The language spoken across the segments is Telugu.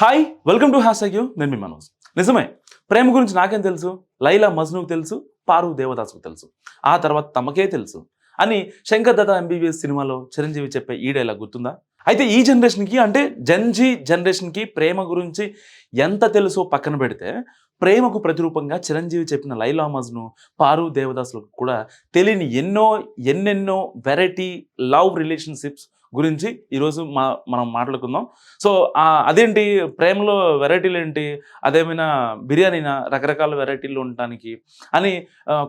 హాయ్ వెల్కమ్ టు హ్యాష్ నేను మీ మనోజ్. నిజమే, ప్రేమ గురించి నాకేం తెలుసు, లైలా మజ్నుకు తెలుసు, పారు దేవదాసుకు తెలుసు, ఆ తర్వాత తమకే తెలుసు అని శంకర్ దత్త ఎంబీబీఎస్ సినిమాలో చిరంజీవి చెప్పే ఈ డైలాగ్ గుర్తుందా? అయితే ఈ జనరేషన్కి అంటే జెన్జీ జనరేషన్కి ప్రేమ గురించి ఎంత తెలుసో పక్కన పెడితే ప్రేమకు ప్రతిరూపంగా చిరంజీవి చెప్పిన లైలా మజ్ను, పారు దేవదాసులకు కూడా తెలియని ఎన్నెన్నో వెరైటీ లవ్ రిలేషన్షిప్స్ గురించి ఈరోజు మనం మాట్లాడుకుందాం. సో అదేంటి ప్రేమలో వెరైటీలు ఏంటి, అదేమైనా బిర్యానీనా రకరకాల వెరైటీలు ఉండటానికి అని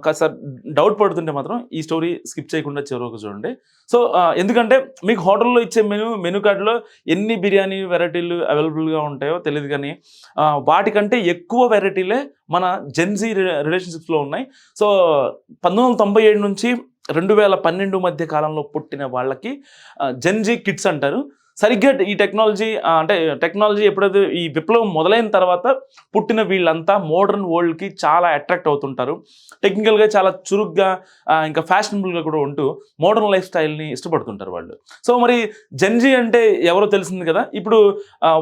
కాస్త డౌట్ పడుతుంటే మాత్రం ఈ స్టోరీ స్కిప్ చేయకుండా చివరికి చూడండి. సో ఎందుకంటే మీకు హోటల్లో ఇచ్చే మెనూ కార్డులో ఎన్ని బిర్యానీ వెరైటీలు అవైలబుల్గా ఉంటాయో తెలియదు, కానీ వాటికంటే ఎక్కువ వెరైటీలే మన జెన్జీ రిలేషన్షిప్స్లో ఉన్నాయి. సో 1997 నుంచి 2012 మధ్య కాలంలో పుట్టిన వాళ్ళకి జెన్జీ కిడ్స్ అంటారు. సరిగ్గా ఈ టెక్నాలజీ ఎప్పుడైతే ఈ విప్లవం మొదలైన తర్వాత పుట్టిన వీళ్ళంతా మోడర్న్ వరల్డ్కి చాలా అట్రాక్ట్ అవుతుంటారు. టెక్నికల్గా చాలా చురుగ్గా ఇంకా ఫ్యాషనబుల్గా కూడా ఉంటూ మోడర్న్ లైఫ్ స్టైల్ని ఇష్టపడుతుంటారు వాళ్ళు. సో మరి జెన్జీ అంటే ఎవరో తెలిసింది కదా, ఇప్పుడు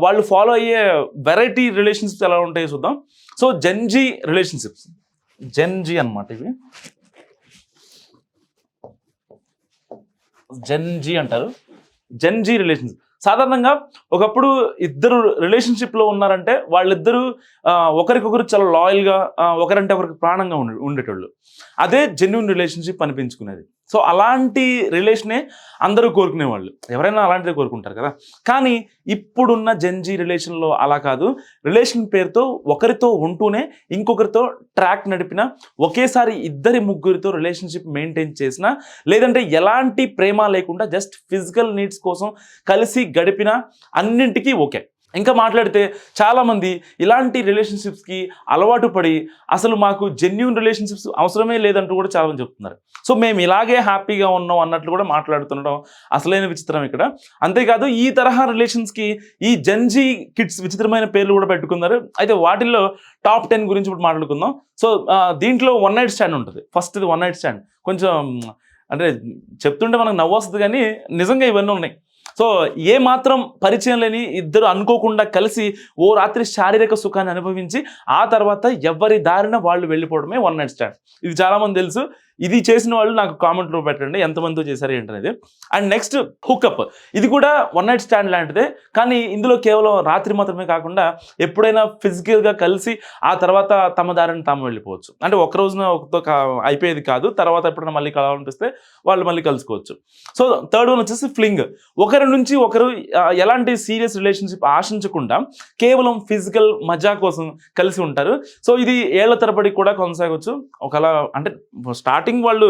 వాళ్ళు ఫాలో అయ్యే వెరైటీ రిలేషన్షిప్స్ ఎలా ఉంటాయో చూద్దాం. సో జెన్జీ రిలేషన్షిప్స్, జెన్జీ అన్నమాట ఇవి, జెన్జీ అంటారు. జెన్జీ రిలేషన్షిప్ సాధారణంగా ఒకప్పుడు ఇద్దరు రిలేషన్షిప్లో ఉన్నారంటే వాళ్ళిద్దరూ ఒకరికొకరు చాలా లాయల్గా, ఒకరంటే ఒకరికి ప్రాణంగా ఉండేటోళ్ళు. అదే జెన్యూన్ రిలేషన్షిప్ అనిపించుకునేది. సో అలాంటి రిలేషనే అందరూ కోరుకునేవాళ్ళు, ఎవరైనా అలాంటిదే కోరుకుంటారు కదా. కానీ ఇప్పుడున్న జెన్జీ రిలేషన్లో అలా కాదు. రిలేషన్ పేరుతో ఒకరితో ఉంటూనే ఇంకొకరితో ట్రాక్ నడిపిన, ఒకేసారి ఇద్దరి ముగ్గురితో రిలేషన్షిప్ మెయింటైన్ చేసిన, లేదంటే ఎలాంటి ప్రేమ లేకుండా జస్ట్ ఫిజికల్ నీడ్స్ కోసం కలిసి గడిపిన అన్నింటికీ ఓకే. ఇంకా మాట్లాడితే చాలామంది ఇలాంటి రిలేషన్షిప్స్కి అలవాటు పడి అసలు మాకు జెన్యూన్ రిలేషన్షిప్స్ అవసరమే లేదంటూ కూడా చాలామంది చెప్తున్నారు. సో మేము ఇలాగే హ్యాపీగా ఉన్నాం అన్నట్లు కూడా మాట్లాడుతుండడం అసలైన విచిత్రం ఇక్కడ. అంతేకాదు ఈ తరహా రిలేషన్స్కి ఈ జెన్జీ కిడ్స్ విచిత్రమైన పేర్లు కూడా పెట్టుకున్నారు. అయితే వాటిల్లో టాప్ 10 గురించి ఇప్పుడు మాట్లాడుకుందాం. సో దీంట్లో వన్ నైట్ స్టాండ్ ఉంటుంది. ఫస్ట్ ఇది వన్ నైట్ స్టాండ్. కొంచెం అంటే చెప్తుంటే మనకు నవ్వు వస్తుంది, కానీ నిజంగా ఇవన్నీ ఉన్నాయి. సో ఏ మాత్రం పరిచయం లేని ఇద్దరు అనుకోకుండా కలిసి ఓ రాత్రి శారీరక సుఖాన్ని అనుభవించి ఆ తర్వాత ఎవరి దారిన వాళ్ళు వెళ్ళిపోవడమే వన్ నైట్ స్టాండ్. ఇది చాలామంది తెలుసు. ఇది చేసిన వాళ్ళు నాకు కామెంట్లో పెట్టండి ఎంతమందితో చేశారు ఏంటనేది. అండ్ నెక్స్ట్ హుక్అప్, ఇది కూడా వన్ నైట్ స్టాండ్ లాంటిదే, కానీ ఇందులో కేవలం రాత్రి మాత్రమే కాకుండా ఎప్పుడైనా ఫిజికల్గా కలిసి ఆ తర్వాత తమ దారిని తాము వెళ్ళిపోవచ్చు. అంటే ఒక రోజున ఒకతో అయిపోయేది కాదు, తర్వాత ఎప్పుడైనా మళ్ళీ కలవాలనిపిస్తే వాళ్ళు మళ్ళీ కలుసుకోవచ్చు. సో థర్డ్ వన్ వచ్చేసి ఫ్లింగ్. ఒకరి నుంచి ఒకరు ఎలాంటి సీరియస్ రిలేషన్షిప్ ఆశించకుండా కేవలం ఫిజికల్ మజా కోసం కలిసి ఉంటారు. సో ఇది ఏళ్ల తరబడి కూడా కొనసాగవచ్చు. ఒకలా అంటే స్టార్టింగ్ వాళ్ళు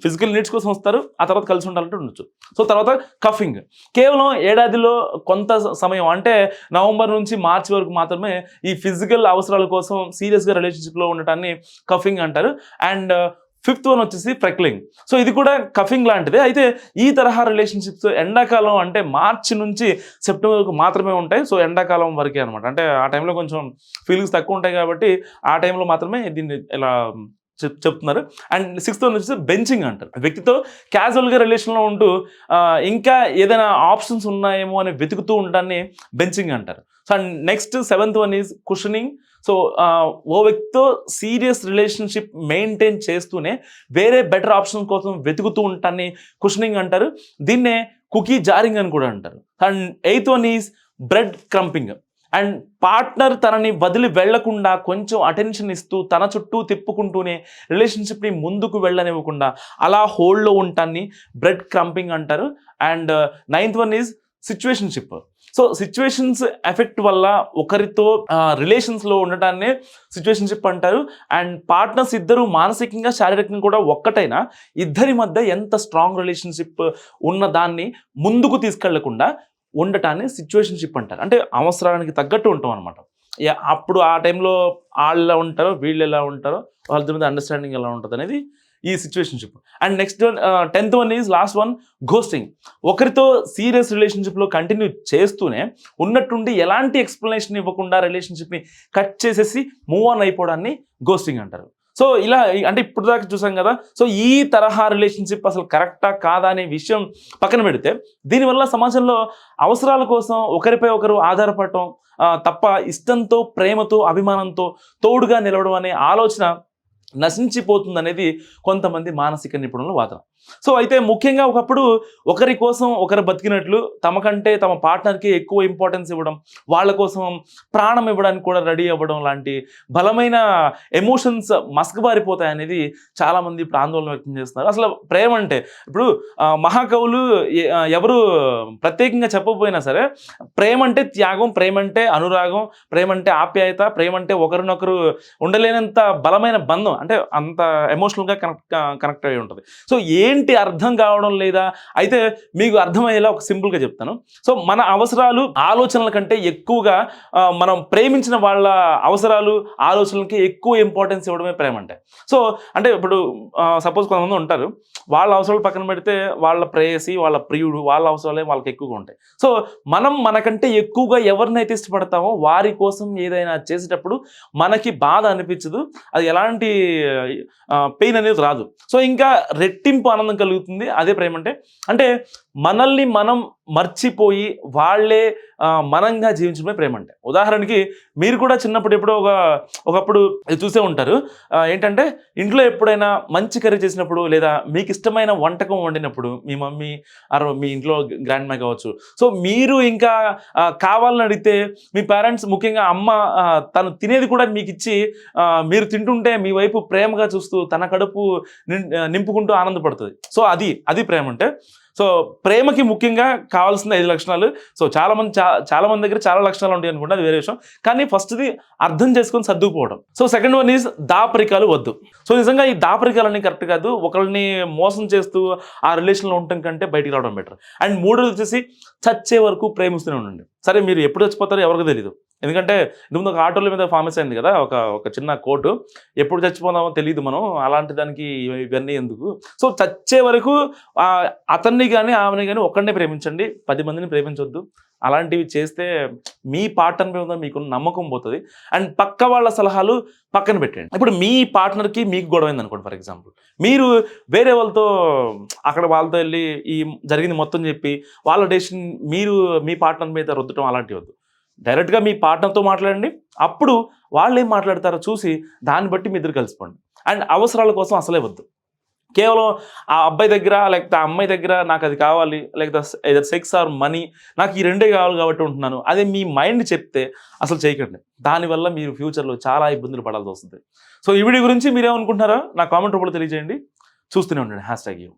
ఫిజికల్ నీడ్స్ కోసం వస్తారు, ఆ తర్వాత కలిసి ఉండాలంటే ఉండొచ్చు. సో తర్వాత కఫింగ్, కేవలం ఏడాదిలో కొంత సమయం అంటే నవంబర్ నుంచి మార్చి వరకు మాత్రమే ఈ ఫిజికల్ అవసరాల కోసం సీరియస్గా రిలేషన్షిప్లో ఉండటాన్ని కఫింగ్ అంటారు. అండ్ ఫిఫ్త్ వన్ వచ్చేసి ఫ్రెక్లింగ్. సో ఇది కూడా కఫింగ్ లాంటిదే. అయితే ఈ తరహా రిలేషన్షిప్స్ ఎండాకాలం అంటే మార్చి నుంచి సెప్టెంబర్ వరకు మాత్రమే ఉంటాయి. సో ఎండాకాలం వరకే అనమాట. అంటే ఆ టైంలో కొంచెం ఫీలింగ్స్ తక్కువ ఉంటాయి కాబట్టి ఆ టైంలో మాత్రమే దీన్ని ఇలా చెప్తున్నారు. అండ్ సిక్స్త్ వన్ వచ్చేసి బెంచింగ్ అంటారు. వ్యక్తితో క్యాజువల్గా రిలేషన్లో ఉంటూ ఇంకా ఏదైనా ఆప్షన్స్ ఉన్నాయేమో అని వెతుకుతూ ఉండడాన్ని బెంచింగ్ అంటారు. So and next seventh one is cushioning. So ఓ వ్యక్తితో సీరియస్ రిలేషన్షిప్ మెయింటైన్ చేస్తూనే వేరే బెటర్ ఆప్షన్ కోసం వెతుకుతూ ఉంటాన్ని కుషనింగ్ అంటారు. దీన్నే కుకీ జారింగ్ అని కూడా అంటారు. And eighth one is bread crumbing. And partner తనని వదిలి వెళ్లకుండా కొంచెం అటెన్షన్ ఇస్తూ తన చుట్టూ తిప్పుకుంటూనే రిలేషన్షిప్ని ముందుకు వెళ్ళనివ్వకుండా అలా హోల్డ్లో ఉంటాన్ని బ్రెడ్ క్రంపింగ్ అంటారు. And ninth one is situationship. So situations effect వల్ల ఒకరితో రిలేషన్స్లో ఉండటాన్ని సిచ్యువేషన్షిప్ అంటారు. అండ్ పార్ట్నర్స్ ఇద్దరు మానసికంగా శారీరకంగా కూడా ఒక్కటైనా ఇద్దరి మధ్య ఎంత స్ట్రాంగ్ రిలేషన్షిప్ ఉన్న దాన్ని ముందుకు తీసుకెళ్లకుండా ఉండటాన్ని సిచ్యువేషన్షిప్ అంటారు. అంటే అవసరానికి తగ్గట్టు ఉంటాం అనమాట. అప్పుడు ఆ టైంలో వాళ్ళు ఎలా ఉంటారో వీళ్ళు ఎలా ఉంటారో వాళ్ళ మీద అండర్స్టాండింగ్ ఎలా ఉంటుంది అనేది ఈ situationship. And next 10th one is lost one, ghosting. ఒకరితో సీరియస్ రిలేషన్షిప్లో కంటిన్యూ చేస్తూనే ఉన్నట్టుండి ఎలాంటి ఎక్స్ప్లెనేషన్ ఇవ్వకుండా రిలేషన్షిప్ని కట్ చేసేసి మూవ్ ఆన్ అయిపోవడాన్ని ఘోస్టింగ్ అంటారు. సో ఇలా అంటే ఇప్పుడు దాకా చూసాం కదా. సో ఈ తరహా రిలేషన్షిప్ అసలు కరెక్టా కాదా అనే విషయం పక్కన పెడితే, దీనివల్ల సమాజంలో అవసరాల కోసం ఒకరిపై ఒకరు ఆధారపడటం తప్ప ఇష్టంతో, ప్రేమతో, అభిమానంతో తోడుగా నిలవడం అనే ఆలోచన నశించిపోతుందనేది కొంతమంది మానసిక నిపుణుల వాదన. సో అయితే ముఖ్యంగా ఒకప్పుడు ఒకరి కోసం ఒకరు బతికినట్లు, తమకంటే తమ పార్ట్నర్కి ఎక్కువ ఇంపార్టెన్స్ ఇవ్వడం, వాళ్ళ కోసం ప్రాణం ఇవ్వడానికి కూడా రెడీ అవ్వడం లాంటి బలమైన ఎమోషన్స్ మసకబారిపోతాయనేది చాలామంది ఇప్పుడు ఆందోళన వ్యక్తం చేస్తున్నారు. అసలు ప్రేమ అంటే ఇప్పుడు మహాకవులు ఎవరు ప్రత్యేకంగా చెప్పకపోయినా సరే, ప్రేమ అంటే త్యాగం, ప్రేమ అంటే అనురాగం, ప్రేమ అంటే ఆప్యాయత, ప్రేమ అంటే ఒకరినొకరు ఉండలేనంత బలమైన బంధం, అంటే అంత ఎమోషనల్గా కనెక్ట్ అయి ఉంటుంది. సో ఏంటి అర్థం కావడం లేదా? అయితే మీకు అర్థమయ్యేలా ఒక సింపుల్గా చెప్తాను. సో మన అవసరాలు, ఆలోచనల కంటే ఎక్కువగా మనం ప్రేమించిన వాళ్ళ అవసరాలు, ఆలోచనలకి ఎక్కువ ఇంపార్టెన్స్ ఇవ్వడమే ప్రేమ అంటే. సో అంటే ఇప్పుడు సపోజ్ కొంతమంది ఉంటారు, వాళ్ళ అవసరాలు పక్కన పెడితే వాళ్ళ ప్రేయసి, వాళ్ళ ప్రియుడు, వాళ్ళ అవసరాలే వాళ్ళకి ఎక్కువగా ఉంటాయి. సో మనం మనకంటే ఎక్కువగా ఎవరినైతే ఇష్టపడతామో వారి కోసం ఏదైనా చేసేటప్పుడు మనకి బాధ అనిపించదు, అది ఎలాంటి పెయిన్ అనేది రాదు. సో ఇంకా రెట్టింపు ఆనందం కలుగుతుంది. అదే ప్రేమ అంటే. అంటే మనల్ని మనం మర్చిపోయి వాళ్ళే మనంగా జీవించడమే ప్రేమ అంటే. ఉదాహరణకి మీరు కూడా చిన్నప్పుడు ఎప్పుడో ఒకప్పుడు చూసే ఉంటారు, ఏంటంటే ఇంట్లో ఎప్పుడైనా మంచి కర్రీ చేసినప్పుడు లేదా మీకు ఇష్టమైన వంటకం వండినప్పుడు మీ మమ్మీ మీ ఇంట్లో గ్రాండ్ మా కావచ్చు, సో మీరు ఇంకా కావాలని అడిగితే మీ పేరెంట్స్, ముఖ్యంగా అమ్మ, తను తినేది కూడా మీకు ఇచ్చి మీరు తింటుంటే మీ వైపు ప్రేమగా చూస్తూ తన కడుపు నింపుకుంటూ ఆనందపడుతుంది. సో అది ప్రేమ అంటే. సో ప్రేమకి ముఖ్యంగా కావాల్సిన 5 లక్షణాలు. సో చాలా మంది దగ్గర చాలా లక్షణాలు ఉంటాయి అనుకుంటే అది వేరే విషయం, కానీ ఫస్ట్ది అర్థం చేసుకొని సర్దుకుపోవడం. సో సెకండ్ వన్ ఈజ్ దాపరికాలు వద్దు. సో నిజంగా ఈ దాపరికాలన్నీ కరెక్ట్ కాదు. ఒకరిని మోసం చేస్తూ ఆ రిలేషన్లో ఉండటం కంటే బయటికి రావడం బెటర్. అండ్ మూడోది వచ్చేసి చచ్చే వరకు ప్రేమిస్తూనే ఉండండి. సరే మీరు ఎప్పుడు చచ్చిపోతారో ఎవరికి తెలియదు. ఎందుకంటే ఇంతకుముందు ఒక ఆటోల మీద ఫేమస్ అయింది కదా ఒక చిన్న కోటు, ఎప్పుడు చచ్చిపోదామో తెలియదు మనం, అలాంటి దానికి ఇవన్నీ ఎందుకు. సో చచ్చే వరకు అతన్ని కానీ ఆమెని కానీ ఒక్కడనే ప్రేమించండి, 10 మందిని ప్రేమించొద్దు. అలాంటివి చేస్తే మీ పార్ట్నర్ మీద మీకున్న నమ్మకం పోతుంది. అండ్ పక్క వాళ్ళ సలహాలు పక్కన పెట్టండి. ఇప్పుడు మీ పార్ట్నర్కి మీకు గొడవ అయింది అనుకోండి, ఫర్ ఎగ్జాంపుల్ మీరు వేరే వాళ్ళతో వాళ్ళతో వెళ్ళి ఈ జరిగింది మొత్తం చెప్పి వాళ్ళ డెసిషన్ మీరు మీ పార్ట్నర్ మీద రుద్దటం అలాంటివి వద్దు. డైరెక్ట్గా మీ పార్ట్నర్తో మాట్లాడండి. అప్పుడు వాళ్ళు ఏం మాట్లాడతారో చూసి దాన్ని బట్టి మీ ఇద్దరు కలిసిపోండి. అండ్ అవసరాల కోసం అసలే వద్దు. కేవలం ఆ అబ్బాయి దగ్గర లేకపోతే ఆ అమ్మాయి దగ్గర నాకు అది కావాలి, లేకపోతే ఏదర్ సెక్స్ ఆర్ మనీ, నాకు ఈ రెండే కావాలి కాబట్టి ఉంటున్నాను, అదే మీ మైండ్ చెప్తే అసలు చేయకండి. దానివల్ల మీరు ఫ్యూచర్లో చాలా ఇబ్బందులు పడాల్సి వస్తుంది. సో ఈ వీడియో గురించి మీరేమనుకుంటున్నారో నా కామెంట్ రూపంలో తెలియజేయండి. చూస్తూనే ఉండండి #you.